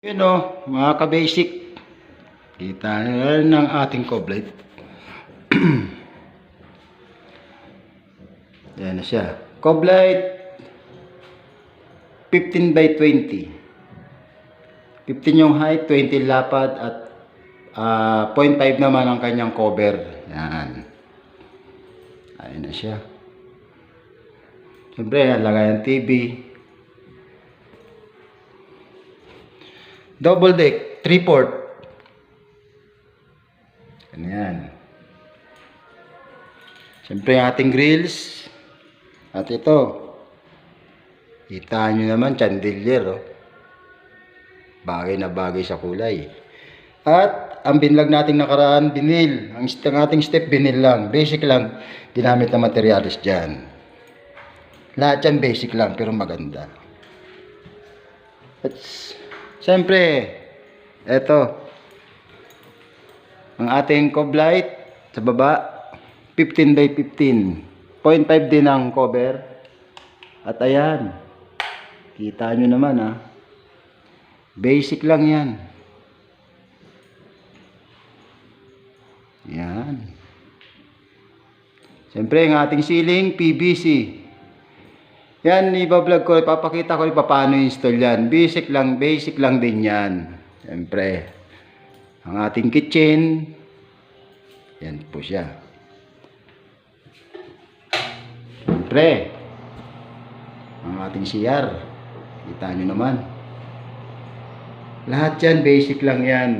Yun o, mga ka-basic. Kita na ng ating coblight. Yan na siya. Coblight 15 by 20. 15 yung height, 20 lapad at 0.5 naman ang kanyang cover. Yan. Ayun na siya. Siyempre, lagay ang TV. Double deck, 3/4. Ganyan. Siyempre, ating grills. At ito, kita nyo naman, chandelier. Oh. Bagay na bagay sa kulay. At ang binlag nating nakaraan, binil. Ang ating step, binil lang. Basic lang, ginamit na materialis dyan. Lahat yan basic lang, pero maganda. At siyempre, eto, ang ating coblight sa baba, 15 by 15. 0.5 din ang cover. At ayan, kita nyo naman ha. Basic lang yan. Yan. Siyempre, ang ating ceiling, PVC. Yan, ibablog ko, ipapakita ko paano install yan. Basic lang din yan. Siyempre, ang ating kitchen, yan po siya. Siyempre, ang ating CR, kita nyo naman. Lahat yan, basic lang yan.